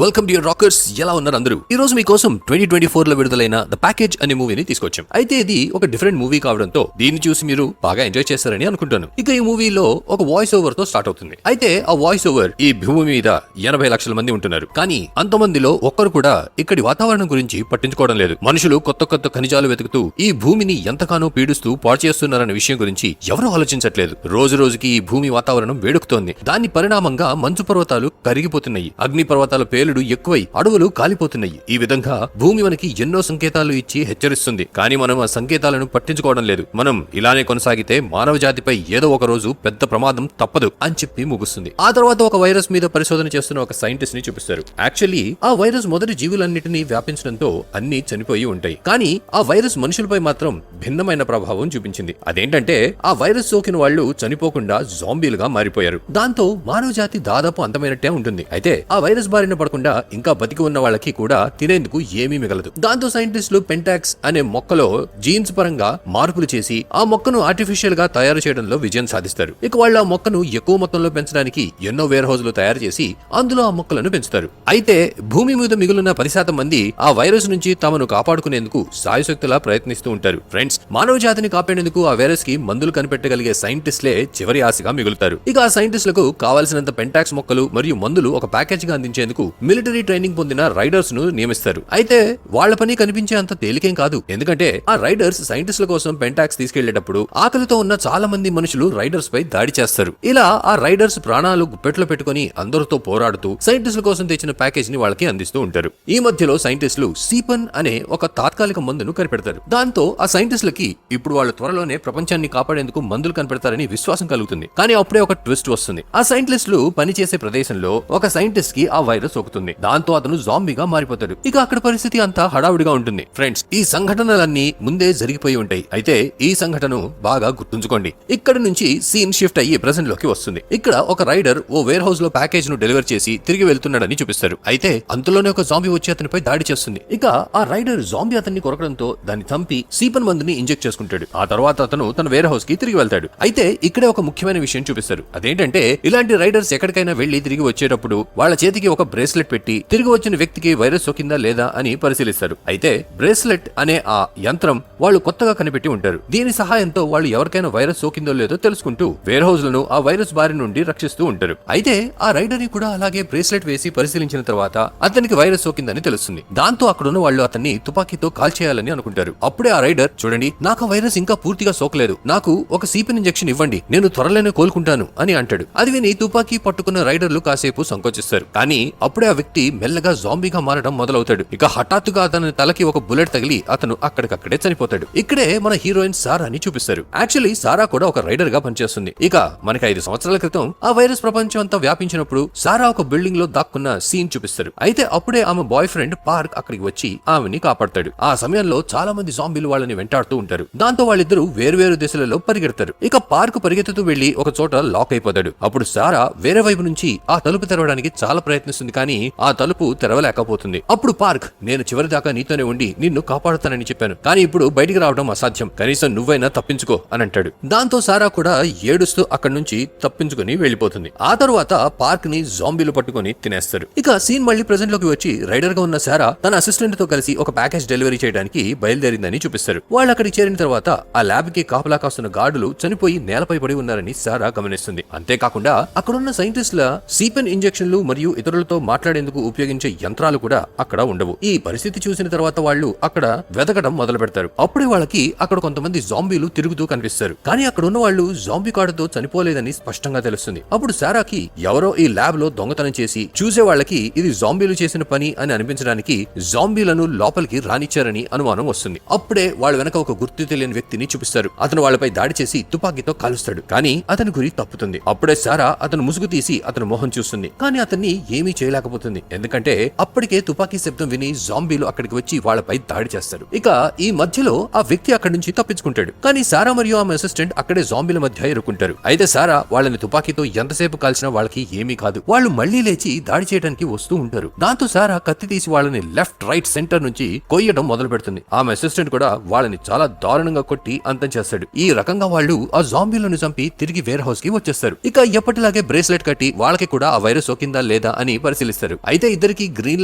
Welcome to your rockers. ఎలా ఉన్నారు అందరూ? ఈ రోజు మీకోసం 2024 లో విడుదలైన ద ప్యాకేజ్ అనే మూవీని తీసుకొచ్చాం. అయితే ఇది ఒక డిఫరెంట్ మూవీ కావడంతో దీన్ని చూసి మీరు బాగా ఎంజాయ్ చేస్తారని అనుకుంటాను. ఇక ఈ మూవీలో ఒక వాయిస్ ఓవర్ తో స్టార్ట్ అవుతుంది. అయితే ఆ వాయిస్ ఓవర్ ఈ భూమి మీద 80 లక్షల మంది ఉంటున్నారు. కానీ అంతమందిలో ఒక్కరు కూడా ఇక్కడి వాతావరణం గురించి పట్టించుకోవడం లేదు. మనుషులు కొత్త కొత్త ఖనిజాలు వెతుకుతూ ఈ భూమిని ఎంతగానో పీడిస్తూ పాడు చేస్తున్నారన్న విషయం గురించి ఎవరూ ఆలోచించట్లేదు. రోజు రోజుకి ఈ భూమి వాతావరణం వేడుకుతోంది. దాని పరిణామంగా మంచు పర్వతాలు కరిగిపోతున్నాయి. అగ్ని పర్వతాల పేలుడు ఎక్కువై అడవులు కాలిపోతున్నాయి. ఈ విధంగా భూమి మనకి ఎన్నో సంకేతాలు ఇచ్చి హెచ్చరిస్తుంది. కానీ మనం ఆ సంకేతాలను పట్టించుకోవడం లేదు. మనం ఇలానే కొనసాగితే మానవ జాతిపై ఏదో ఒక రోజు పెద్ద ప్రమాదం తప్పదు అని చెప్పి ముగుస్తుంది. ఆ తర్వాత ఒక వైరస్ మీద పరిశోధన చేస్తున్న ఒక సైంటిస్ట్ ని చూపిస్తారు. యాక్చువల్లీ ఆ వైరస్ మొదటి జీవులన్నిటినీ వ్యాపించడంతో అన్ని చనిపోయి ఉంటాయి. కానీ ఆ వైరస్ మనుషులపై మాత్రం భిన్నమైన ప్రభావం చూపించింది. అదేంటంటే ఆ వైరస్ సోకిన వాళ్ళు చనిపోకుండా జాంబీలుగా మారిపోయారు. దాంతో మానవ జాతి దాదాపు అంతమైనట్టే ఉంటుంది. అయితే ఆ వైరస్ బారిన పడకుండా ఇంకా బతికి ఉన్న వాళ్ళకి కూడా తినేందుకు ఏమీ మిగలదు. దాంతో సైంటిస్టులు పెంటాక్స్ అనే మొక్కలో జీన్స్ పరంగా మార్పులు చేసి ఆ మొక్కను ఆర్టిఫిషియల్ గా తయారు చేయడంలో విజయం సాధిస్తారు. ఇక వాళ్ళు ఆ మొక్కను ఎక్కువ మొత్తంలో పెంచడానికి ఎన్నో వేర్ హౌస్లు తయారు చేసి అందులో ఆ మొక్కలను పెంచుతారు. అయితే భూమి మీద మిగిలిన 10% మంది ఆ వైరస్ నుంచి తమను కాపాడుకునేందుకు సాయశక్తులా ప్రయత్నిస్తూ ఉంటారు. ఫ్రెండ్స్, మానవ జాతిని కాపాడేందుకు ఆ వైరస్ కి మందులు కనిపెట్టగలిగే సైంటిస్టులే చివరి ఆశగా మిగులుతారు. ఇక ఆ సైంటిస్టులకు కావాల్సినంత పెంటాక్స్ మొక్కలు మరియు మందులు ఒక ప్యాకేజ్ గా అందించేందుకు మిలిటరీ ట్రైనింగ్ పొందిన రైడర్స్ ను నియమిస్తారు. అయితే వాళ్ల పని కనిపించే అంత తేలికేం కాదు. ఎందుకంటే ఆ రైడర్స్ సైంటిస్టుల కోసం పెంటాక్స్ తీసుకెళ్లేటప్పుడు ఆకలితో ఉన్న చాలా మంది మనుషులు రైడర్స్ పై దాడి చేస్తారు. ఇలా ఆ రైడర్స్ ప్రాణాలు గుప్పెట్లో పెట్టుకుని అందరితో పోరాడుతూ సైంటిస్టుల కోసం తెచ్చిన ప్యాకేజ్ ని వాళ్ళకి అందిస్తూ ఉంటారు. ఈ మధ్యలో సైంటిస్టులు సీపన్ అనే ఒక తాత్కాలిక మందును కనిపెడతారు. దాంతో ఆ సైంటిస్టులకి ఇప్పుడు వాళ్ళు త్వరలోనే ప్రపంచాన్ని కాపాడేందుకు మందులు కనిపెడతారని విశ్వాసం కలుగుతుంది. కానీ అప్పుడే ఒక ట్విస్ట్ వస్తుంది. ఆ సైంటిస్టులు పనిచేసే ప్రదేశంలో ఒక సైంటిస్ట్ కి ఆ వైరస్ సోకుతుంది. దాంతో అతను జాంబీగా మారిపోతాడు. ఇక అక్కడ పరిస్థితి అంతా హడావుడిగా ఉంటుంది. ఫ్రెండ్స్, ఈ సంఘటనలన్నీ ముందే జరిగిపోయి ఉంటాయి. అయితే ఈ సంఘటన బాగా గుర్తుంచుకోండి. ఇక్కడ నుంచి సీన్ షిఫ్ట్ అయ్యి ప్రెజెంట్ లోకి వస్తుంది. ఇక్కడ ఒక రైడర్ ఓ వేర్ హౌస్ లో ప్యాకేజ్ ను డెలివర్ చేసి తిరిగి వెళ్తున్నాడని చూపిస్తారు. అయితే అంతలోనే ఒక జాంబీ వచ్చి అతనిపై దాడి చేస్తుంది. ఇక ఆ రైడర్ జాంబీ అతన్ని కొరకడంతో దాన్ని చంపి సీపన్ మందుని ఇంజెక్ట్ చేసుకుంటాడు. ఆ తర్వాత అతను తన వేర్ హౌస్ కి తిరిగి వెళ్తాడు. అయితే ఇక్కడే ఒక ముఖ్యమైన విషయం చూపిస్తారు. అదేంటంటే ఇలాంటి రైడర్స్ ఎక్కడికైనా వెళ్లి తిరిగి వచ్చేటప్పుడు వాళ్ళ చేతికి ఒక బ్రేస్లెట్ పెట్టి తిరిగి వచ్చిన వ్యక్తికి వైరస్ సోకిందా లేదా అని పరిశీలిస్తారు. అయితే బ్రేస్లెట్ అనే ఆ యంత్రం వాళ్ళు కొత్తగా కనిపెట్టి ఉంటారు. దీని సహాయంతో వాళ్ళు ఎవరికైనా వైరస్ సోకిందో లేదో తెలుసుకుంటూ వేర్ హౌస్ లను ఆ వైరస్ బారి నుండి రక్షిస్తూ ఉంటారు. అయితే ఆ రైడర్ ని కూడా అలాగే బ్రేస్లెట్ వేసి పరిశీలించిన తర్వాత అతనికి వైరస్ సోకిందని తెలుస్తుంది. దాంతో అక్కడున్న వాళ్ళు అతన్ని తుపాకీతో కాల్చేయాలని అనుకుంటారు. అప్పుడే ఆ రైడర్, చూడండి, నాకు వైరస్ ఇంకా పూర్తిగా సోకలేదు, నాకు ఒక సీపన్ ఇంజెక్షన్ ఇవ్వండి, నేను త్వరలోనే కోలుకుంటాను అని అంటాడు. అది విని తుపాకీ పట్టుకున్న రైడర్లు కాసేపు సంకోచిస్తారు. కానీ అప్పుడే ఆ వ్యక్తి మెల్లగా జాంబీగా మారడం మొదలవుతాడు. ఇక హఠాత్తుగా అతని తలకి ఒక బుల్లెట్ తగిలి అతను అక్కడికక్కడే చనిపోతాడు. ఇక్కడే మన హీరోయిన్ సారాని చూపిస్తారు. యాక్చువల్లీ సారా కూడా ఒక రైడర్ గా పనిచేస్తుంది. ఇక మనకి 5 సంవత్సరాల క్రితం ఆ వైరస్ ప్రపంచం అంతా వ్యాపించినప్పుడు సారా ఒక బిల్డింగ్ లో దాక్కున్న సీన్ చూపిస్తారు. అయితే అప్పుడే ఆమె బాయ్ ఫ్రెండ్ పార్క్ అక్కడికి వచ్చి ఆమెని కాపాడతాడు. ఆ సమయంలో చాలా మంది జాంబీలు వాళ్ళని వెంటాడుతూ ఉంటారు. దాంతో వాళ్ళిద్దరూ వేరువేరు దిశలలో పరిగెడతారు. ఇక పార్క్ పరిగెత్తుతూ వెళ్లి ఒక చోట లాక్ అయిపోతాడు. అప్పుడు సారా వేరే వైపు నుంచి ఆ తలుపు తెరవడానికి చాలా ప్రయత్నిస్తుంది. కానీ ఆ తలుపు తెరవలేకపోతుంది. అప్పుడు పార్క్, నేను చివరి దాకా నీతోనే ఉండి నిన్ను కాపాడుతానని చెప్పాను, కానీ ఇప్పుడు బయటికి రావడం అసాధ్యం, కనీసం నువ్వైనా తప్పించుకో అని అంటాడు. దాంతో సారా కూడా ఏడుస్తూ అక్కడి నుంచి తప్పించుకుని వెళ్లిపోతుంది. ఆ తర్వాత పార్క్ ని జాంబీలు పట్టుకుని తినేస్తారు. ఇక సీన్ మళ్ళీ ప్రెజెంట్ లోకి వచ్చి రైడర్ గా ఉన్న సారా తన అసిస్టెంట్ తో కలిసి ఒక ప్యాకేజ్ డెలివరీ చేయడానికి బయలుదేరిందని చూపిస్తారు. వాళ్ళు అక్కడికి చేరిన తర్వాత ఆ ల్యాబ్ కి కాపలా కాస్తున్న గార్డులు చనిపోయి నేలపై పడి ఉన్నారని సారా గమనిస్తుంది. అంతేకాకుండా అక్కడున్న సైంటిస్టుల సీపెన్ ఇంజెక్షన్లు మరియు ఇతరులతో మాట్లాడేందుకు ఉపయోగించే యంత్రాలు కూడా అక్కడ ఉండవు. ఈ పరిస్థితి చూసిన తర్వాత వాళ్ళు అక్కడ వెతకడం మొదలు పెడతారు. అప్పుడే వాళ్ళకి అక్కడ కొంతమంది జాంబీలు తిరుగుతూ కనిపిస్తారు. కానీ అక్కడ ఉన్న వాళ్ళు జాంబీ కాటుతో చనిపోలేదని స్పష్టంగా తెలుస్తుంది. అప్పుడు సారాకి ఎవరో ఈ ల్యాబ్ లో దొంగతనం చేసి చూసే వాళ్ళకి ఇది జాంబీలు చేసిన పని అని అనిపించడానికి జాంబీలను లోపలికి రానిచ్చారని అనుమానం వస్తుంది. అప్పుడే వాళ్ళ వెనక ఒక గుర్తు తెలియని వ్యక్తిని చూపిస్తారు. అతను వాళ్ళపై దాడి చేసి తుపాకీతో కాలుస్తాడు. కానీ అతని గురి తప్పుతుంది. అప్పుడే సారా అతను ముసుగు తీసి అతను మొహం చూస్తుంది. కానీ అతన్ని ఏమీ చేయలేకపోతుంది. ఎందుకంటే అప్పటికే తుపాకీ శబ్దం విని జాంబీలు అక్కడికి వచ్చి వాళ్ళపై దాడి చేస్తారు. ఇక ఈ మధ్యలో ఆ వ్యక్తి అక్కడి నుంచి తప్పించుకుంటాడు. కానీ సారా మరియు ఆమె అసిస్టెంట్ అక్కడే జాంబీల మధ్య ఇరుక్కుంటారు. అయితే సారా వాళ్ళని తుపాకీతో ఎంతసేపు కాల్చినా వాళ్ళకి ఏమీ కాదు. వాళ్ళు మళ్లీ లేచి దాడి చేయడానికి వస్తూ ఉంటారు. దాంతో సారా కత్తి తీసి వాళ్ళని లెఫ్ట్ రైట్ సెంటర్ నుంచి కొయ్యడం మొదలు పెడుతుంది. ఆమె అసిస్టెంట్ కూడా వాళ్ళని చాలా దారుణంగా కొట్టి అంతం చేస్తాడు. ఈ రకంగా వాళ్ళు ఆ జాంబీలను చంపి తిరిగి వేర్ హౌస్ కి వచ్చేస్తారు. ఇక ఎప్పటిలాగే బ్రేస్లెట్ కట్టి వాళ్ళకి కూడా ఆ వైరస్ సోకిందా లేదా అని పరిశీలిస్తారు. చేస్తారు. అయితే ఇద్దరికి గ్రీన్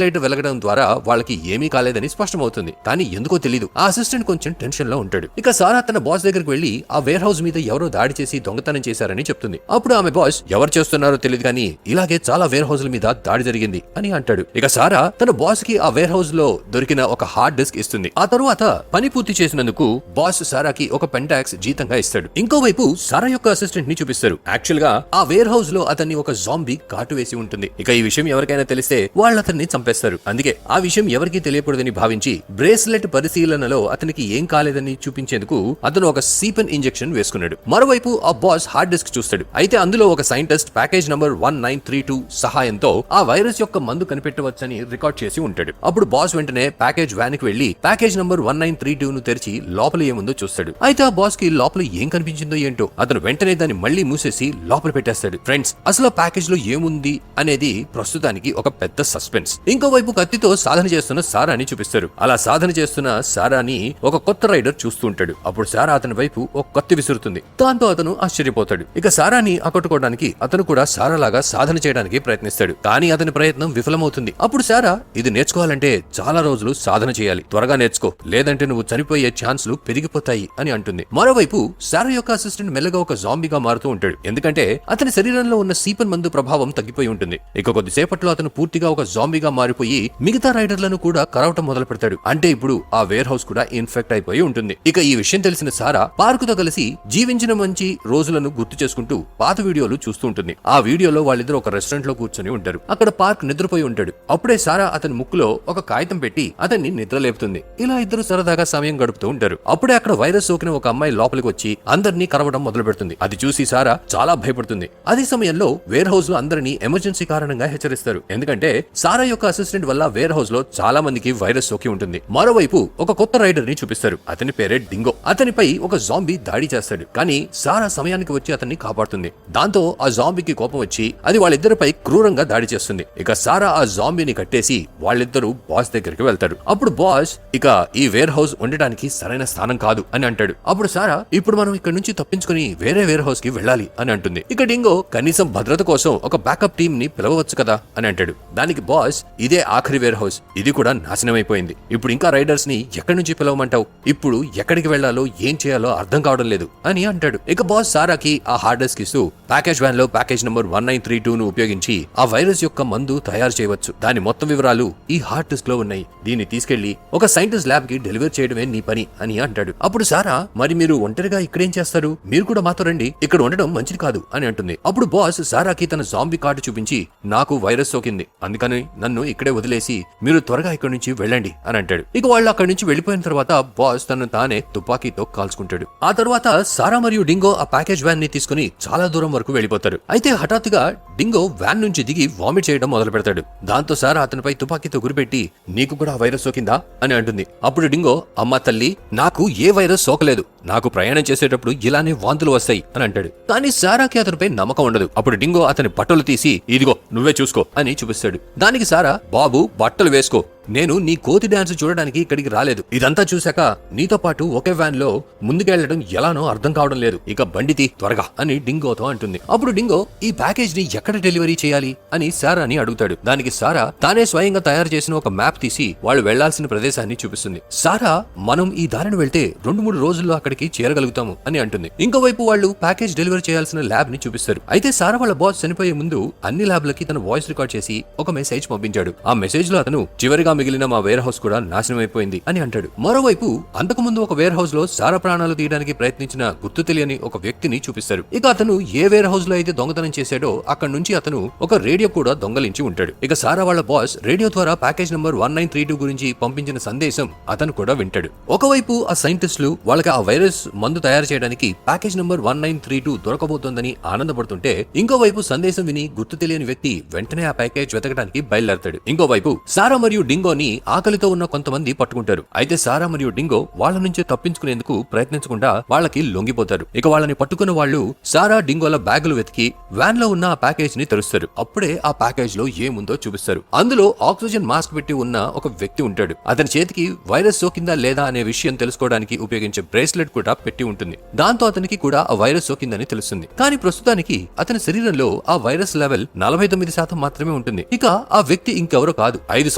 లైట్ వెలగడం ద్వారా వాళ్ళకి ఏమీ కాలేదని స్పష్టమవుతుంది. కానీ ఎందుకో తెలీదు ఆ అసిస్టెంట్ కొంచెం టెన్షన్ లో ఉంటాడు. ఇక సారా తన బాస్ దగ్గరికి వెళ్లి ఆ వేర్ హౌస్ మీద ఎవరో దాడి చేసి దొంగతనం చేశారని చెప్తుంది. అప్పుడు ఆమె బాస్ ఎవరు చేస్తున్నారో తెలియదు కానీ ఇలాగే చాలా వేర్ హౌస్ల మీద దాడి జరిగింది అని అంటాడు. ఇక సారా తన బాస్ కి ఆ వేర్ హౌస్ లో దొరికిన ఒక హార్డ్ డిస్క్ ఇస్తుంది. ఆ తరువాత పని పూర్తి చేసినందుకు బాస్ సారాకి ఒక పెంటాక్స్ జీతంగా ఇస్తాడు. ఇంకోవైపు సారా యొక్క అసిస్టెంట్ ని చూపిస్తారు. యాక్చువల్ గా ఆ వేర్ హౌస్ లో అతన్ని ఒక జాంబీ కాటు వేసి ఉంటుంది. ఇక ఈ విషయం ఎవరికైనా తెలిస్తే వాళ్ళు అతన్ని చంపేస్తారు. అందుకే ఆ విషయం ఎవరికీ తెలియకూడదని భావించి బ్రేస్లెట్ పరిశీలనలో అతనికి ఏం కాలేదని చూపించేందుకు అతను ఒక సీపెన్ ఇంజెక్షన్ వేసుకున్నాడు. మరోవైపు ఆ బాస్ హార్డ్ డిస్క్ చూస్తాడు. అయితే అందులో ఒక సైంటిస్ట్ ప్యాకేజ్ నంబర్ 1932 సహాయంతో ఆ వైరస్ యొక్క మందు కనిపెట్టవచ్చని రికార్డ్ చేసి ఉంటాడు. అప్పుడు బాస్ వెంటనే ప్యాకేజ్ వ్యాన్ కి వెళ్లి ప్యాకేజ్ నంబర్ 1932 ను తెరిచి లోపల ఏముందో చూస్తాడు. అయితే ఆ బాస్ కి లోపల ఏం కనిపించిందో ఏంటో అతను వెంటనే దాన్ని మళ్లీ మూసేసి లోపల పెట్టేస్తాడు. ఫ్రెండ్స్, అసలు ప్యాకేజ్ లో ఏముంది అనేది ప్రస్తుతానికి ఒక పెద్ద సస్పెన్స్. ఇంకోవైపు కత్తితో సాధన చేస్తున్న సారాని చూపిస్తారు. అలా సాధన చేస్తున్న సారాని ఒక కొత్త రైడర్ చూస్తూ ఉంటాడు. అప్పుడు సారా అతని వైపు ఒక కత్తి విసురుతుంది. దాంతో అతను ఆశ్చర్యపోతాడు. ఇక సారాని ఆకట్టుకోవడానికి అతను కూడా సారాలాగా సాధన చేయడానికి ప్రయత్నిస్తాడు. కానీ అతని ప్రయత్నం విఫలమవుతుంది. అప్పుడు సారా ఇది నేర్చుకోవాలంటే చాలా రోజులు సాధన చేయాలి, త్వరగా నేర్చుకో, లేదంటే నువ్వు చనిపోయే ఛాన్స్లు పెరిగిపోతాయి అని అంటుంది. మరోవైపు సారా యొక్క అసిస్టెంట్ మెల్లగా ఒక జాంబీగా మారుతూ ఉంటాడు. ఎందుకంటే అతని శరీరంలో ఉన్న సీపన్ మందు ప్రభావం తగ్గిపోయి ఉంటుంది. ఇక కొద్దిసేపట్లో అతను పూర్తిగా ఒక జాంబీగా మారిపోయి మిగతా రైడర్లను కూడా కరవటం మొదలు పెడతాడు. అంటే ఇప్పుడు ఆ వేర్ హౌస్ కూడా ఇన్ఫెక్ట్ అయిపోయి ఉంటుంది. ఇక ఈ విషయం తెలిసిన సారా పార్కుతో కలిసి జీవించిన మంచి రోజులను గుర్తు చేసుకుంటూ పాత వీడియోలు చూస్తూ ఉంటుంది. ఆ వీడియోలో వాళ్ళిద్దరు ఒక రెస్టారెంట్ లో కూర్చొని ఉంటారు. అక్కడ పార్క్ నిద్రపోయి ఉంటాడు. అప్పుడే సారా అతని ముక్కులో ఒక కాగితం పెట్టి అతన్ని నిద్రలేపుతుంది. ఇలా ఇద్దరు సరదాగా సమయం గడుపుతూ ఉంటారు. అప్పుడే అక్కడ వైరస్ సోకిన ఒక అమ్మాయి లోపలికి వచ్చి అందరినీ కరవడం మొదలు పెడుతుంది. అది చూసి సారా చాలా భయపడుతుంది. అదే సమయంలో వేర్ హౌస్ లో అందరినీ ఎమర్జెన్సీ కారణంగా హెచ్చరిస్తారు. ఎందుకంటే సారా యొక్క అసిస్టెంట్ వల్ల వేర్ హౌస్ లో చాలా మందికి వైరస్ సోకి ఉంటుంది. మరోవైపు ఒక కొత్త రైడర్ ని చూపిస్తారు. అతని పేరే డింగో. అతనిపై ఒక జాంబీ దాడి చేస్తాడు. కానీ సారా సమయానికి వచ్చి అతన్ని కాపాడుతుంది. దాంతో ఆ జాంబీకి కోపం వచ్చి అది వాళ్ళిద్దరిపై క్రూరంగా దాడి చేస్తుంది. ఇక సారా ఆ జాంబీని కట్టేసి వాళ్ళిద్దరూ బాస్ దగ్గరికి వెళ్తారు. అప్పుడు బాస్ ఇక ఈ వేర్ హౌస్ ఉండడానికి సరైన స్థానం కాదు అని అంటాడు. అప్పుడు సారా ఇప్పుడు మనం ఇక్కడ నుంచి తప్పించుకుని వేరే వేర్ హౌస్ కి వెళ్ళాలి అని అంటుంది. ఇక డింగో కనీసం భద్రత కోసం ఒక బ్యాకప్ టీమ్ ని పిలవచ్చు కదా అని అంటాడు. దానికి బాస్ ఇదే ఆఖరి వేర్ హౌస్, ఇది కూడా నాశనం అయిపోయింది. ఇప్పుడు ఇంకా రైడర్స్ ని ఎక్కడి నుంచి పిలవమంటావు? ఇప్పుడు ఎక్కడికి వెళ్లాలో ఏం చేయాలో అర్థం కావడం లేదు అని అంటాడు. ఇక బాస్ సారాకి ఆ హార్డ్ డిస్క్ ఇస్తూ ప్యాకేజ్ వ్యాన్ లో ప్యాకేజ్ నంబర్ 1932 ను ఉపయోగించి ఆ వైరస్ యొక్క మందు తయారు చేయవచ్చు. దాని మొత్తం వివరాలు ఈ హార్డ్ డిస్క్ లో ఉన్నాయి. దీన్ని తీసుకెళ్లి ఒక సైంటిస్ట్ ల్యాబ్ కి డెలివర్ చేయడమే నీ పని అని అంటాడు. అప్పుడు సారా మరి మీరు ఒంటరిగా ఇక్కడేం చేస్తారు? మీరు కూడా మాతో రండి, ఇక్కడ ఉండడం మంచిది కాదు అని అంటుంది. అప్పుడు బాస్ సారాకి తన జాంబీ కార్డు చూపించి నాకు వైరస్ సోకింది, అందుకని నన్ను ఇక్కడే వదిలేసి మీరు త్వరగా ఇక్కడి నుంచి వెళ్ళండి అని అంటాడు. ఇక వాళ్ళు అక్కడి నుంచి వెళ్లిపోయిన తర్వాత బాస్ తను తానే తుపాకీతో కాల్చుకుంటాడు. ఆ తర్వాత సారా మరియు డింగో ఆ ప్యాకేజ్ వ్యాన్ ని తీసుకుని చాలా దూరం వరకు వెళ్లిపోతారు. అయితే హఠాత్తుగా డింగో వ్యాన్ నుంచి దిగి వామిట్ చేయడం మొదలు పెడతాడు. దాంతో సారా అతనిపై తుపాకీతో గురిపెట్టి నీకు కూడా వైరస్ సోకిందా అని అంటుంది. అప్పుడు డింగో అమ్మ తల్లి, నాకు ఏ వైరస్ సోకలేదు, నాకు ప్రయాణం చేసేటప్పుడు ఇలానే వాంతులు వస్తాయి అని అంటాడు. కానీ సారాకి అతనిపై నమ్మకం ఉండదు. అప్పుడు డింగో అతని బట్టలు తీసి ఇదిగో నువ్వే చూసుకో అని చూపిస్తాడు. దానికి సారా బాబు బట్టలు వేసుకో, నేను నీ కోతి డాన్స్ చూడడానికి ఇక్కడికి రాలేదు. ఇదంతా చూశాక నీతో పాటు ఒకే వ్యాన్ లో ముందుకెళ్లడం ఎలానో అర్థం కావడం లేదు. ఇక బండితి త్వరగా అని డింగోతో అంటుంది. అప్పుడు డింగో ఈ ప్యాకేజ్ ని ఎక్కడ డెలివరీ చేయాలి అని సారాని అడుగుతాడు. దానికి సారా తానే స్వయంగా తయారు చేసిన ఒక మ్యాప్ తీసి వాళ్ళు వెళ్లాల్సిన ప్రదేశాన్ని చూపిస్తుంది. సారా మనం ఈ దారిని వెళ్తే 2-3 రోజుల్లో అక్కడికి చేరగలుగుతాము అని అంటుంది. ఇంకోవైపు వాళ్ళు ప్యాకేజ్ డెలివరీ చేయాల్సిన ల్యాబ్ ని చూపిస్తారు. అయితే సారా వాళ్ళ బాస్ చనిపోయే ముందు అన్ని ల్యాబ్లకి తన వాయిస్ రికార్డ్ చేసి ఒక మెసేజ్ పంపించాడు. ఆ మెసేజ్ లో అతను చివరిగా మిగిలిన మా వేర్ హౌస్ కూడా నాశనం అయిపోయింది అని అంటాడు. మరోవైపు అంతకుముందు ఒక వేర్ హౌస్ లో సారా ప్రాణాలు తీయడానికి ప్రయత్నించిన గుర్తు తెలియని ఒక వ్యక్తిని చూపిస్తారు. ఇక అతను ఏ వేర్ హౌస్ లో అయితే దొంగతనం చేశాడో అక్కడి నుంచి అతను ఒక రేడియో కూడా దొంగలించి ఉంటాడు. ఇక సారా వాళ్ళ బాస్ రేడియో ద్వారా ప్యాకేజ్ నంబర్ 1932 గురించి పంపించిన సందేశం అతను కూడా వింటాడు. ఒకవైపు ఆ సైంటిస్టులు వాళ్ళకి ఆ వైరస్ మందు తయారు చేయడానికి ప్యాకేజ్ నంబర్ 1932 దొరకబోతోందని ఆనందపడుతుంటే, ఇంకోవైపు సందేశం విని గుర్తు తెలియని వ్యక్తి వెంటనే ఆ ప్యాకేజ్ వెతకడానికి బయలుదేరతాడు. ఇంకోవైపు సారా మరియు డింగో డింగోని ఆకలితో ఉన్న కొంతమంది పట్టుకుంటారు. అయితే సారా మరియు డింగో వాళ్ళ నుంచి తప్పించుకునేందుకు ప్రయత్నించకుండా వాళ్ళకి లొంగిపోతారు. ఇక వాళ్ళని పట్టుకున్న వాళ్ళు సారా డింగోల బ్యాగులు వెతికి వ్యాన్ లో ఉన్న ఆ ప్యాకేజ్ ని తెరుస్తారు. అప్పుడే ఆ ప్యాకేజ్ లో ఏముందో చూపిస్తారు. అందులో ఆక్సిజన్ మాస్క్ పెట్టి ఉన్న ఒక వ్యక్తి ఉంటాడు. అతని చేతికి వైరస్ సోకిందా లేదా అనే విషయం తెలుసుకోవడానికి ఉపయోగించే బ్రేస్లెట్ కూడా పెట్టి ఉంటుంది. దాంతో అతనికి కూడా ఆ వైరస్ సోకిందని తెలుస్తుంది. కానీ ప్రస్తుతానికి అతని శరీరంలో ఆ వైరస్ లెవెల్ 49% మాత్రమే ఉంటుంది. ఇక ఆ వ్యక్తి ఇంకెవరో కాదు, 5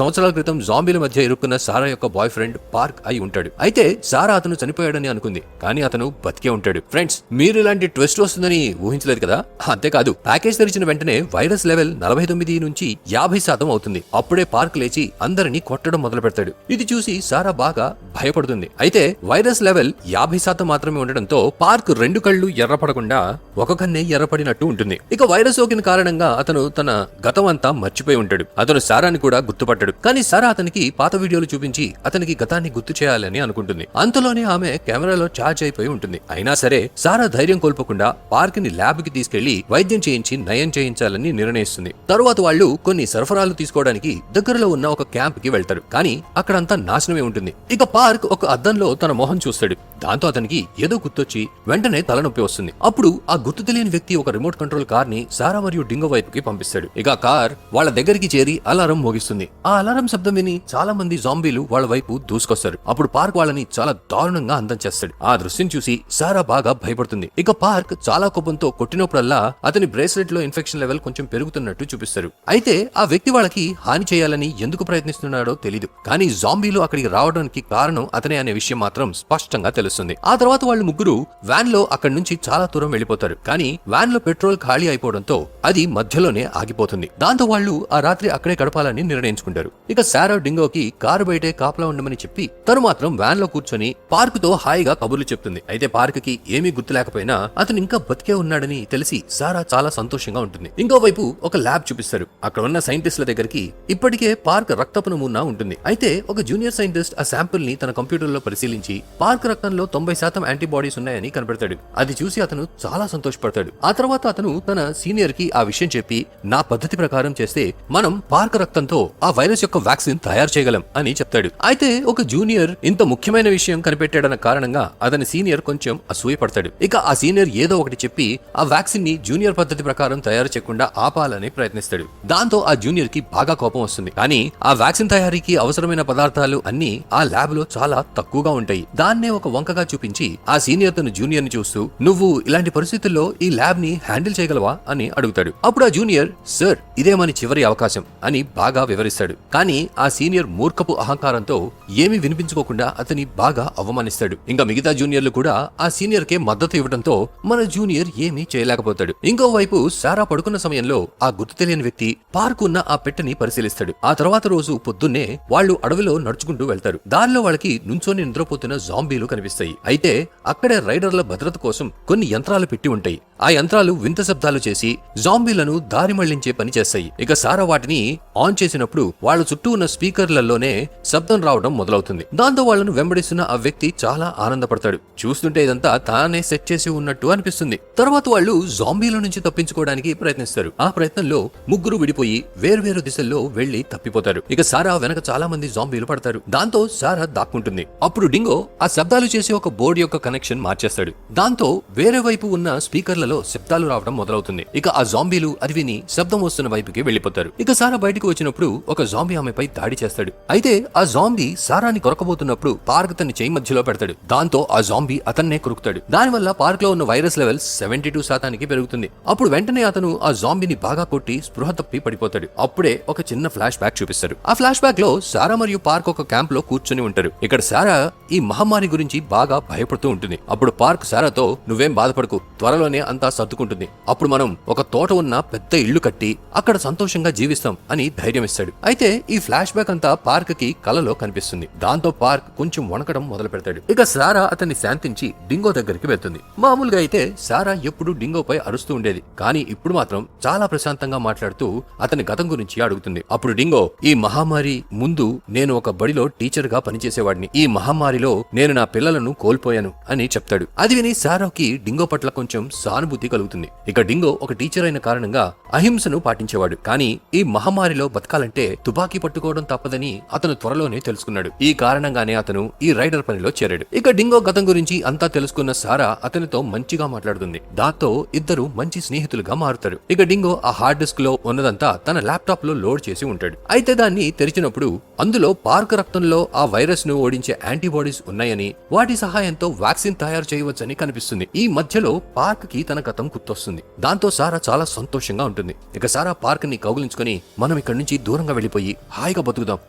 సంవత్సరాల క్రితం జాంబీల మధ్య ఇరుక్కున్న సారా యొక్క బాయ్ ఫ్రెండ్ పార్క్ అయి ఉంటాడు. అయితే సారా అతను చనిపోయాడని అనుకుంది, కానీ అతను బతికే ఉంటాడు. ఫ్రెండ్స్, మీరు ఇలాంటి ట్విస్ట్ వస్తుందని ఊహించలేదు కదా? అంతేకాదు, ప్యాకేజ్ తెరిచిన వెంటనే వైరస్ లెవెల్ 49 నుంచి 50% అవుతుంది. అప్పుడే పార్క్ లేచి అందరినీ కొట్టడం మొదలు పెడతాడు. ఇది చూసి సారా బాగా భయపడుతుంది. అయితే వైరస్ లెవెల్ 50% మాత్రమే ఉండడంతో పార్క్ 2 కళ్ళు ఎర్రపడకుండా ఒక కన్నే ఎర్రపడినట్టు ఉంటుంది. ఇక వైరస్ సోకిన కారణంగా అతను తన గతం అంతా మర్చిపోయి ఉంటాడు. అతను సారాని కూడా గుర్తుపట్టాడు. కానీ సారా అతనికి పాత వీడియోలు చూపించి అతనికి గతాన్ని గుర్తు చేయాలని అనుకుంటుంది. అంతలోనే ఆమె కెమెరాలో ఛార్జ్ అయిపోయి ఉంటుంది. అయినా సరే సారా ధైర్యం కోల్పోకుండా పార్క్ ని ల్యాబ్ కి తీసుకెళ్లి వైద్యం చేయించి నయం చేయించాలని నిర్ణయిస్తుంది. తరువాత వాళ్ళు కొన్ని సరఫరాలు తీసుకోవడానికి దగ్గరలో ఉన్న ఒక క్యాంప్ కి వెళ్తారు. కానీ అక్కడంతా నాశనమే ఉంటుంది. ఇక పార్క్ ఒక అద్దంలో తన మొహం చూస్తాడు. దాంతో అతనికి ఏదో గుర్తొచ్చి వెంటనే తలనొప్పి వస్తుంది. అప్పుడు ఆ గుర్తు తెలియని వ్యక్తి ఒక రిమోట్ కంట్రోల్ కార్ ని సారా మరియు డింగో వైపుకి పంపిస్తాడు. ఇక ఆ కార్ వాళ్ళ దగ్గరికి చేరి అలారం మోగిస్తుంది. ఆ అలారం శబ్దం విని చాలా మంది జాంబీలు వాళ్ళ వైపు దూసుకొస్తారు. అప్పుడు పార్క్ వాళ్ళని చాలా దారుణంగా అందం చేస్తాడు. ఆ దృశ్యం చూసి సారా బాగా భయపడుతుంది. ఇక పార్క్ చాలా కోపంతో కొట్టినప్పుడల్లా అతని బ్రేస్లెట్ లో ఇన్ఫెక్షన్ లెవెల్ కొంచెం పెరుగుతున్నట్టు చూపిస్తారు. అయితే ఆ వ్యక్తి వాళ్ళకి హాని చేయాలని ఎందుకు ప్రయత్నిస్తున్నాడో తెలీదు. కానీ జాంబీలు అక్కడికి రావడానికి కారణం అతనే అనే విషయం మాత్రం స్పష్టంగా తెలుస్తుంది. ఆ తర్వాత వాళ్ళు ముగ్గురు వ్యాన్ లో అక్కడి నుంచి చాలా దూరం వెళ్లిపోతారు. కానీ వ్యాన్ లో పెట్రోల్ ఖాళీ అయిపోవడంతో అది మధ్యలోనే ఆగిపోతుంది. దాంతో వాళ్ళు ఆ రాత్రి అక్కడే గడపాలని నిర్ణయించుకుంటారు. ఇక సారా డింగోకి కారు బయటే కాపలా ఉండమని చెప్పి తను మాత్రం వ్యాన్ లో కూర్చొని పార్క్ తో హాయిగా కబుర్లు చెప్తుంది. అయితే పార్క్ కి ఏమీ గుర్తు లేకపోయినా అతను ఇంకా బతికే ఉన్నాడని తెలిసి సారా చాలా సంతోషంగా ఉంటుంది. ఇంకోవైపు ఒక ల్యాబ్ చూపిస్తారు. అక్కడ ఉన్న సైంటిస్టుల దగ్గరికి ఇప్పటికే పార్క్ రక్తపు నమూనా ఉంటుంది. అయితే ఒక జూనియర్ సైంటిస్ట్ ఆ శాంపుల్ ని తన కంప్యూటర్ లో పరిశీలించి పార్క్ రక్తంలో 90% యాంటీబాడీస్ ఉన్నాయని కనబెడతాడు. అది చూసి అతను చాలా సంతోషపడతాడు. ఆ తర్వాత అతను తన సీనియర్ కి ఆ విషయం చెప్పి, నా పద్ధతి ప్రకారం చేస్తే మనం పార్క్ రక్తంతో ఆ వైరస్ యొక్క వ్యాక్సిన్ తయారు చేయగలం అని చెప్తాడు. అయితే ఒక జూనియర్ ఇంత ముఖ్యమైన విషయం కనిపెట్టాడన్న కారణంగా అతని సీనియర్ కొంచెం అసూయపడతాడు. ఇక ఆ సీనియర్ ఏదో ఒకటి చెప్పి ఆ వ్యాక్సిన్ ని జూనియర్ పద్ధతి ప్రకారం తయారు చేయకుండా ఆపాలని ప్రయత్నిస్తాడు. దాంతో ఆ జూనియర్ కి బాగా కోపం వస్తుంది. కానీ ఆ వ్యాక్సిన్ తయారీకి అవసరమైన పదార్థాలు అన్ని ఆ ల్యాబ్ లో చాలా తక్కువగా ఉంటాయి. దాన్నే ఒక వంకగా చూపించి ఆ సీనియర్ తన జూనియర్ ని చూస్తూ, నువ్వు ఇలాంటి పరిస్థితుల్లో ఈ ల్యాబ్ ని హ్యాండిల్ చేయగలవా అని అడుగుతాడు. అప్పుడు ఆ జూనియర్, సార్ ఇదే మన చివరి అవకాశం అని బాగా వివరిస్తాడు. కానీ ఆ సీనియర్ మూర్ఖపు అహంకారంతో ఏమీ వినిపించుకోకుండా అతని బాగా అవమానిస్తాడు. ఇంకా మిగతా జూనియర్లు కూడా ఆ సీనియర్ కే మద్దతు ఇవ్వడంతో మన జూనియర్ ఏమీ చేయలేకపోతాడు. ఇంకోవైపు సారా పడుకున్న సమయంలో ఆ గుర్తు తెలియని వ్యక్తి పార్క్ ఉన్న ఆ పెట్టెని పరిశీలిస్తాడు. ఆ తర్వాత రోజు పొద్దున్నే వాళ్ళు అడవిలో నడుచుకుంటూ వెళ్తారు. దారిలో వాళ్ళకి నుంచొని నిద్రపోతున్న జాంబీలు కనిపిస్తాయి. అయితే అక్కడే రైడర్ల భద్రత కోసం కొన్ని యంత్రాలు పెట్టి ఉంటాయి. ఆ యంత్రాలు వింత శబ్దాలు చేసి జాంబీలను దారి మళ్లించే పని చేస్తాయి. ఇక సారా వాటిని ఆన్ చేసినప్పుడు వాళ్ళ చుట్టూ ఉన్న స్పీకర్లలోనే శబ్దం రావడం మొదలవుతుంది. దాంతో వాళ్ళను వెంబడిస్తున్న ఆ వ్యక్తి చాలా ఆనందపడతాడు. చూస్తుంటే ఇదంతా తానే సెట్ చేసి ఉన్నట్టు అనిపిస్తుంది. తర్వాత వాళ్ళు జాంబీల నుంచి తప్పించుకోవడానికి ప్రయత్నిస్తారు. ఆ ప్రయత్నంలో ముగ్గురు విడిపోయి వేర్వేరు దిశల్లో వెళ్లి తప్పిపోతారు. ఇక సారా వెనక చాలా మంది జాంబీలు పడతారు. దాంతో సారా దాక్కుంటుంది. అప్పుడు డింగో ఆ శబ్దాలు చేసి ఒక బోర్డు యొక్క కనెక్షన్ మార్చేస్తాడు. దాంతో వేరే వైపు ఉన్న స్పీకర్లలో శబ్దాలు రావడం మొదలవుతుంది. ఇక ఆ జాంబీలు అది విని శబ్దం వస్తున్న వైపుకి వెళ్లిపోతారు. ఇక సారా బయటకు వచ్చినప్పుడు ఒక జాంబీ ఆమెపై దాడి చేస్తాడు. అయితే ఆ జాంబీ సారాని కొరకబోతున్నప్పుడు పార్క్ తన చేయి మధ్యలో పెడతాడు. దాంతో ఆ జాంబీ అతన్నే కొరుకుతాడు. దానివల్ల పార్క్ లో ఉన్న వైరస్ లెవెల్ 72% పెరుగుతుంది. అప్పుడు వెంటనే అతను ఆ జాంబీని బాగా కొట్టి స్పృహ తప్పి పడిపోతాడు. అప్పుడే ఒక చిన్న ఫ్లాష్ బ్యాక్ చూపిస్తారు. ఆ ఫ్లాష్ బ్యాక్ లో సారా మరియు పార్క్ ఒక క్యాంప్ లో కూర్చొని ఉంటారు. ఇక్కడ సారా ఈ మహమ్మారి గురించి బాగా భయపడుతూ ఉంటుంది. అప్పుడు పార్క్ సారాతో, నువ్వేం బాధపడకు, త్వరలోనే అంతా సర్దుకుంటుంది. అప్పుడు మనం ఒక తోట ఉన్న పెద్ద ఇల్లు కట్టి అక్కడ సంతోషంగా జీవిస్తాం అని ధైర్యం ఇస్తాడు. అయితే ఈ ఫ్లాష్ బ్యాక్ అంతా పార్క్ కి కలలో కనిపిస్తుంది. దాంతో పార్క్ కొంచెం వణకడం మొదలు పెడతాడు. ఇక సారా అతన్ని శాంతించి డింగో దగ్గరికి వెళ్తుంది. మామూలుగా అయితే సారా ఎప్పుడు డింగోపై అరుస్తూ ఉండేది. కానీ ఇప్పుడు మాత్రం చాలా ప్రశాంతంగా మాట్లాడుతూ అతని గతం గురించి అడుగుతుంది. అప్పుడు డింగో, ఈ మహమ్మారి ముందు నేను ఒక బడిలో టీచర్ గా పనిచేసేవాడిని. ఈ మహమ్మారిలో నేను నా పిల్లలను కోల్పోయాను అని చెప్తాడు. అది విని సారాకి డింగో పట్ల కొంచెం సానుభూతి సానుభూతి కలుగుతుంది. ఇక డింగో ఒక టీచర్ అయిన కారణంగా అహింసను పాటించేవాడు. కానీ ఈ మహమ్మారిలో బతకాలంటే తుపాకీ పట్టుకోవడం తప్పదని అతను త్వరలోనే తెలుసుకున్నాడు. ఈ కారణంగానే అతను ఈ రైడర్ పనిలో చేరాడు. ఇక డింగో గతం గురించి అంతా తెలుసుకున్న సారా అతనితో మంచిగా మాట్లాడుతుంది. దాంతో ఇద్దరు మంచి స్నేహితులుగా మారుతారు. ఇక డింగో ఆ హార్డ్ డిస్క్ లో ఉన్నదంతా తన ల్యాప్టాప్ లో లోడ్ చేసి ఉంటాడు. అయితే దాన్ని తెరిచినప్పుడు అందులో పార్క్ రక్తంలో ఆ వైరస్ ను ఓడించే యాంటీబాడీస్ ఉన్నాయని, వాటి సహాయంతో వ్యాక్సిన్ తయారు చేయవచ్చని కనిపిస్తుంది. ఈ మధ్యలో పార్క్ కి తన గతం గుర్తొస్తుంది. దాంతో సారా చాలా సంతోషంగా ఉంటుంది. ఇక సారా పార్క్ ని కౌగిలించుకొని మనం ఇక్కడి నుంచి దూరంగా వెళ్లిపోయి హాయిగా బతుకుదాం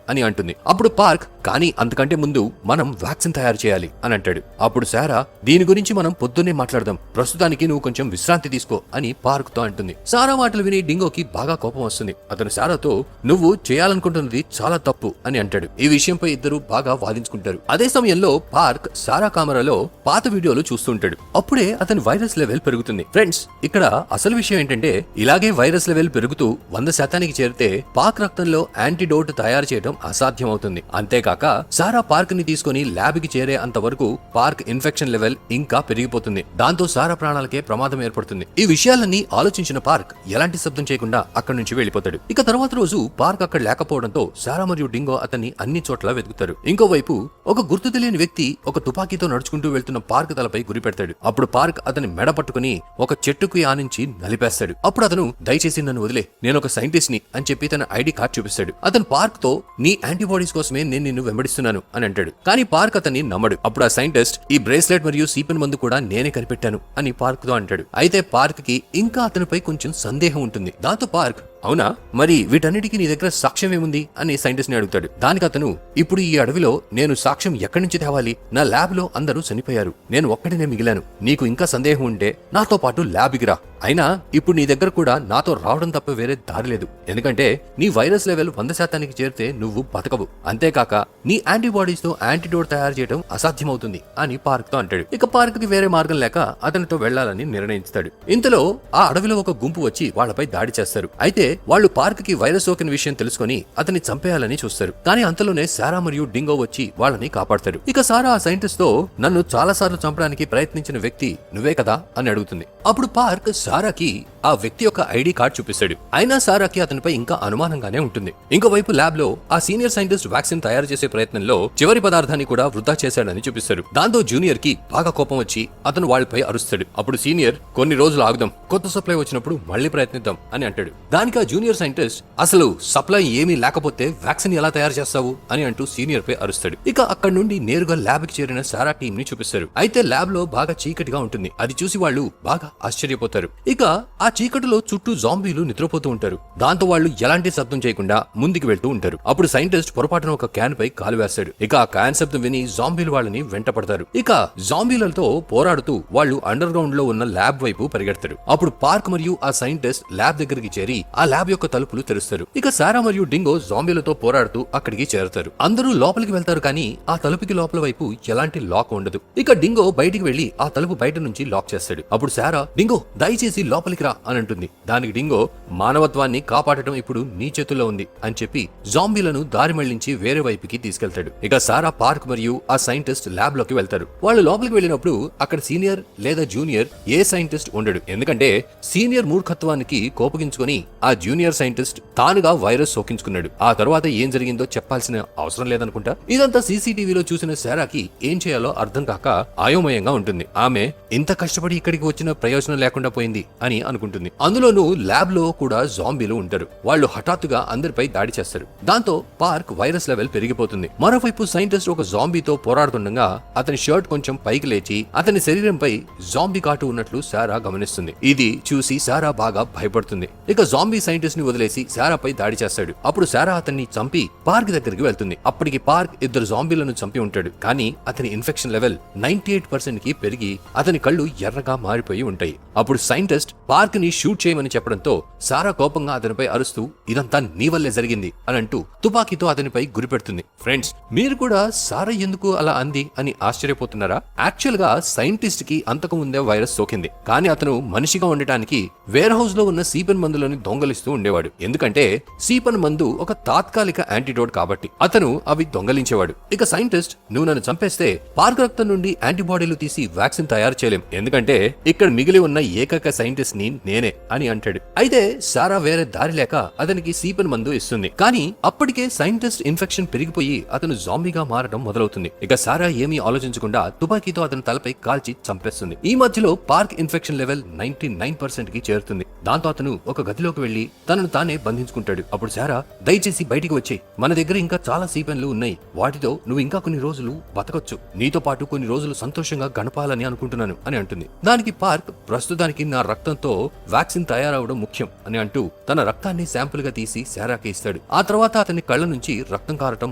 అని అంటుంది. అప్పుడు పార్క్ కానీ అంతకంటే ముందు మనం వ్యాక్సిన్ తయారు చేయాలి అని అంటాడు. అప్పుడు సారా దీని గురించి మనం పొద్దున్నే మాట్లాడదాం, ప్రస్తుతానికి నువ్వు కొంచెం విశ్రాంతి తీసుకో అని పార్క్ తో అంటుంది. సారా మాటలు విని డింగోకి బాగా కోపం వస్తుంది. అతను సారాతో నువ్వు చేయాలనుకుంటున్నది చాలా తప్పు అని అంటాడు. ఈ విషయంపై ఇద్దరు బాగా వాదించుకుంటారు. అదే సమయంలో పార్క్ సారా కెమెరాలో పాత వీడియోలు చూస్తుంటాడు. అప్పుడే అతని వైరస్ లెవెల్ పెరుగుతుంది. ఫ్రెండ్స్, ఇక్కడ అసలు విషయం ఏంటంటే ఇలాగే వైరస్ లెవెల్ పెరుగుతూ 100% చేరితే పార్క్ రక్తంలో యాంటీడోట్ తయారు చేయడం అసాధ్యం అవుతుంది. అంతేకాక సారా పార్క్ ని తీసుకుని ల్యాబ్ కి చేరే అంతవరకు పార్క్ ఇన్ఫెక్షన్ లెవెల్ ఇంకా పెరిగిపోతుంది. దాంతో సారా ప్రాణాలకే ప్రమాదం ఏర్పడుతుంది. ఈ విషయాలన్నీ ఆలోచించిన పార్క్ ఎలాంటి శబ్దం చేయకుండా అక్కడి నుంచి వెళ్లిపోతాడు. ఇక తర్వాత రోజు పార్క్ అక్కడ లేకపోవడంతో సారా మరియు డింగో అతన్ని అన్ని చోట్ల వెతుకుతారు. ఇంకోవైపు ఒక గుర్తు తెలియని వ్యక్తి ఒక తుపాకీతో నడుచుకుంటూ వెళ్తున్న పార్క్ తలపై గురి పెడతాడు. అప్పుడు పార్క్ అతని మెడ పట్టుకుని ఒక చెట్టుకు ఆనించి నలిపేస్తాడు. అప్పుడు అతను దయచేసి నన్ను వదిలే, నేను ఒక సైంటిస్ట్ ని అని చెప్పి తన ఐడి కార్డ్ చూపిస్తాడు. అతను పార్క్ తో నీ యాంటీబాడీస్ కోసమే నేను నిన్ను వెంబడిస్తున్నాను అని అంటాడు. కానీ పార్క్ అతన్ని నమ్మడు. అప్పుడు ఆ సైంటిస్ట్ ఈ బ్రేస్లెట్ మరియు సీపెన్ మందు కూడా నేనే కనిపెట్టాను అని పార్క్ తో అంటాడు. అయితే పార్క్ కి ఇంకా అతనిపై కొంచెం సందేహం ఉంటుంది. దాంతో పార్క్ అవునా, మరి వీటన్నిటికీ నీ దగ్గర సాక్ష్యం ఏముంది అని సైంటిస్ట్ ని అడుగుతాడు. దానికి అతను ఇప్పుడు ఈ అడవిలో నేను సాక్ష్యం ఎక్కడి నుంచి తేవాలి, నా ల్యాబ్ లో అందరూ చనిపోయారు, నేను ఒక్కడినే మిగిలాను, నీకు ఇంకా సందేహం ఉంటే నాతో పాటు ల్యాబ్కి రా, అయినా ఇప్పుడు నీ దగ్గర కూడా నాతో రావడం తప్ప వేరే దారి లేదు, ఎందుకంటే నీ వైరస్ లెవెల్ 100% చేరితే నువ్వు బతకవు, అంతేకాక నీ యాంటీబాడీస్ తో యాంటీడోట్ తయారు చేయడం అసాధ్యమవుతుంది అని పార్క్ తో అంటాడు. ఇక పార్క్ కి వేరే మార్గం లేక అతనితో వెళ్లాలని నిర్ణయిస్తాడు. ఇంతలో ఆ అడవిలో ఒక గుంపు వచ్చి వాళ్లపై దాడి చేస్తారు. అయితే వాళ్ళు పార్క్ కి వైరస్ సోకిన విషయం తెలుసుకుని అతన్ని చంపేయాలని చూస్తారు. కానీ అంతలోనే సారా మరియు డింగో వచ్చి వాళ్ళని కాపాడతారు. ఇక సారా ఆ సైంటిస్ట్ తో నన్ను చాలా సార్లు చంపడానికి ప్రయత్నించిన వ్యక్తి నువ్వే కదా అని అడుగుతుంది. అప్పుడు పార్క్ సారాకి ఆ వ్యక్తి యొక్క ఐడి కార్డ్ చూపిస్తాడు. అయినా సారాకి అతనిపై ఇంకా అనుమానంగానే ఉంటుంది. ఇంకోవైపు ల్యాబ్ లో ఆ సీనియర్ సైంటిస్ట్ వ్యాక్సిన్ తయారు చేసే ప్రయత్నంలో చివరి పదార్థాన్ని కూడా వృధా చేశాడని చూపిస్తాడు. దాంతో జూనియర్ కి బాగా కోపం వచ్చి అతను వాళ్ళపై అరుస్తాడు. అప్పుడు సీనియర్ కొన్ని రోజులు ఆగుదాం, కొత్త సప్లై వచ్చినప్పుడు మళ్ళీ ప్రయత్నిద్దాం అని అంటాడు. దానికి ఆ జూనియర్ సైంటిస్ట్ అసలు సప్లై ఏమీ లేకపోతే వ్యాక్సిన్ ఎలా తయారు చేస్తావు అని అంటూ సీనియర్ పై అరుస్తాడు. ఇక అక్కడి నుండి నేరుగా ల్యాబ్ కి చేరిన సారా టీం ని చూపిస్తారు. అయితే ల్యాబ్ లో బాగా చీకటిగా ఉంటుంది. అది చూసి వాళ్ళు బాగా ఆశ్చర్యపోతారు. ఇక ఆ చీకటిలో చుట్టూ జాంబీలు నిద్రపోతూ ఉంటారు. దాంతో వాళ్ళు ఎలాంటి శబ్దం చేయకుండా ముందుకు వెళ్తూ ఉంటారు. అప్పుడు సైంటిస్ట్ పొరపాటున ఒక క్యాన్ పై కాలు వేస్తాడు. ఇక ఆ క్యాన్ శబ్దం విని జాంబీలు వాళ్ళని వెంట పడతారు. ఇక జాంబీలతో పోరాడుతూ వాళ్ళు అండర్ గ్రౌండ్ లో ఉన్న ల్యాబ్ వైపు పరిగెడతారు. అప్పుడు పార్క్ మరియు ఆ సైంటిస్ట్ ల్యాబ్ దగ్గరికి చేరి ఆ ల్యాబ్ యొక్క తలుపులు తెరుస్తారు. ఇక సారా మరియు డింగో జాంబీలతో పోరాడుతూ అక్కడికి చేరుతారు. అందరూ లోపలికి వెళ్తారు, కానీ ఆ తలుపుకి లోపల వైపు ఎలాంటి లాక్ ఉండదు. ఇక డింగో బయటికి వెళ్లి ఆ తలుపు బయట నుంచి లాక్ చేస్తాడు. అప్పుడు సారా డింగో దయచేసి లోపలికి రా అని అంటుంది. దానికి డింగో మానవత్వాన్ని కాపాడటం ఇప్పుడు నీ చేతుల్లో ఉంది అని చెప్పి జాంబీలను దారి మళ్లించి వేరే వైపుకి తీసుకెళ్తాడు. ఇక సారా పార్క్ మరియు ఆ సైంటిస్ట్ ల్యాబ్ లోకి వెళ్తారు. వాళ్ళు లోపలికి వెళ్ళినప్పుడు అక్కడ సీనియర్ లేదా జూనియర్ ఏ సైంటిస్ట్ ఉండడు. ఎందుకంటే సీనియర్ మూర్ఖత్వానికి కోపగించుకొని ఆ జూనియర్ సైంటిస్ట్ తానుగా వైరస్ సోకించుకున్నాడు. ఆ తర్వాత ఏం జరిగిందో చెప్పాల్సిన అవసరం లేదనుకుంటా. ఇదంతా సీసీటీవీలో చూసిన సారాకి ఏం చేయాలో అర్థం కాక అయోమయంగా ఉంటుంది. ఆమె ఇంత కష్టపడి ఇక్కడికి వచ్చిన ప్రయోజనం లేకుండా పోయింది అని అనుకుంటుంది. అందులోనూ ల్యాబ్ లో కూడా జాంబీలు ఉంటారు. వాళ్ళు హఠాత్తుగా అందరిపై దాడి చేస్తారు. దాంతో పార్క్ వైరస్ లెవెల్ పెరిగిపోతుంది. మరోవైపు సైంటిస్ట్ ఒక జాంబీతో పోరాడుతుండగా అతని షర్ట్ కొంచెం పైకి లేచి అతని శరీరంపై జాంబీ కాటు ఉన్నట్లు సారా గమనిస్తుంది. ఇది చూసి సారా బాగా భయపడుతుంది. ఇక జాంబీ సైంటిస్ట్ ని వదిలేసి సారాపై దాడి చేస్తాడు. అప్పుడు సారా అతన్ని చంపి పార్క్ దగ్గరికి వెళ్తుంది. అప్పటికి పార్క్ ఇద్దరు జాంబీలను చంపి ఉంటాడు. కానీ అతని ఇన్ఫెక్షన్ లెవెల్ 98% కి పెరిగి అతని కళ్ళు ఎర్రగా మారిపోయి ఉంటాయి. అప్పుడు సైంటిస్ట్ పార్క్ ని షూట్ చేయమని చెప్పడంతో సారా కోపంగా అతనిపై అరుస్తూ ఇదంతా నీ వల్లే జరిగింది అని అంటూ తుపాకీతో అతనిపై గురిపెడుతుంది. ఫ్రెండ్స్, మీరు కూడా సారా ఎందుకు అలా అంది అని ఆశ్చర్యపోతున్నారా? యాక్చువల్ గా సైంటిస్ట్ కి అంతకు ముందే వైరస్ సోకింది, కానీ అతను మనిషిగా ఉండటానికి వేర్ హౌస్ లో ఉన్న సీపన్ మందులను దొంగలిస్తూ ఉండేవాడు. ఎందుకంటే సీపన్ మందు ఒక తాత్కాలిక యాంటీడోట్ కాబట్టి అతను అవి దొంగలించేవాడు. ఇక సైంటిస్ట్, నువ్వు నన్ను చంపేస్తే పార్క్ రక్తం నుండి యాంటీబాడీలు తీసి వ్యాక్సిన్ తయారు చేయలేం, ఎందుకంటే ఇక్కడ మిగిలి ఉన్న ఏకైక సైంటిస్ట్ ని నేనే అని అంటాడు. అయితే సారా వేరే దారి లేక అతనికి సీపన్ మందు ఇస్తుంది, కానీ అప్పటికే సైంటిస్ట్ ఇన్ఫెక్షన్ పెరిగిపోయి అతను జాంబీగా మారడం మొదలవుతుంది. ఇక సారా ఏమీ ఆలోచించకుండా తుపాకీతో అతని తలపై కాల్చి చంపేస్తుంది. ఈ మధ్యలో పార్క్ ఇన్ఫెక్షన్ లెవెల్ 99% కి చేరుతుంది. దాంతో అతను ఒక గదిలోకి వెళ్లి తనను తానే బంధించుకుంటాడు. అప్పుడు సారా, దయచేసి బయటికి వచ్చేయ్, మన దగ్గర ఇంకా చాలా సీపెన్లు ఉన్నాయి, వాటితో నువ్వు ఇంకా కొన్ని రోజులు బతకొచ్చు, నీతో పాటు కొన్ని రోజులు సంతోషంగా గడపాలని అనుకుంటున్నాను అని అంటుంది. దానికి పార్క్, ప్రస్తుతానికి నా రక్తంతో వ్యాక్సిన్ తయారవడం ముఖ్యం అని అంటూ తన రక్తాన్ని శాంపుల్ గా తీసి సారాకి ఇస్తాడు. ఆ తర్వాత అతని కళ్ళ నుంచి రక్తం కారటం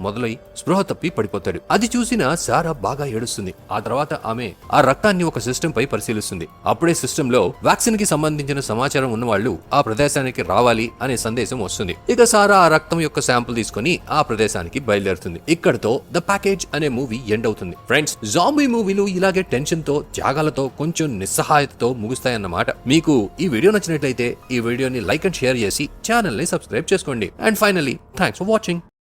మొదలై స్పృహ తప్పి పడిపోతాడు. అది చూసిన సారా బాగా ఏడుస్తుంది. ఆ తర్వాత ఆమె ఆ రక్తాన్ని ఒక సిస్టమ్ పై పరిశీలిస్తుంది. అప్పుడే సిస్టమ్ లో వ్యాక్సిన్ కి సంబంధించిన సమాచారం ఉన్న వాళ్ళు ఆ ప్రదేశానికి రావాలి అనే సందేశం వస్తుంది. ఇక సారా ఆ రక్తం యొక్క శాంపుల్ తీసుకుని ఆ ప్రదేశానికి బయలుదేరుతుంది. ఇక్కడతో ద ప్యాకేజ్ అనే మూవీ ఎండ్ అవుతుంది. ఫ్రెండ్స్, జాంబీ మూవీలు ఇలాగే టెన్షన్ తో, త్యాగాలతో, కొంచెం నిస్సహాయతతో ముగుస్తాయన్నమాట. మీకు ఈ వీడియో నచ్చినట్లయితే ఈ వీడియోని లైక్ అండ్ షేర్ చేసి ఛానల్ ని సబ్స్క్రైబ్ చేసుకోండి. And finally, thanks for watching.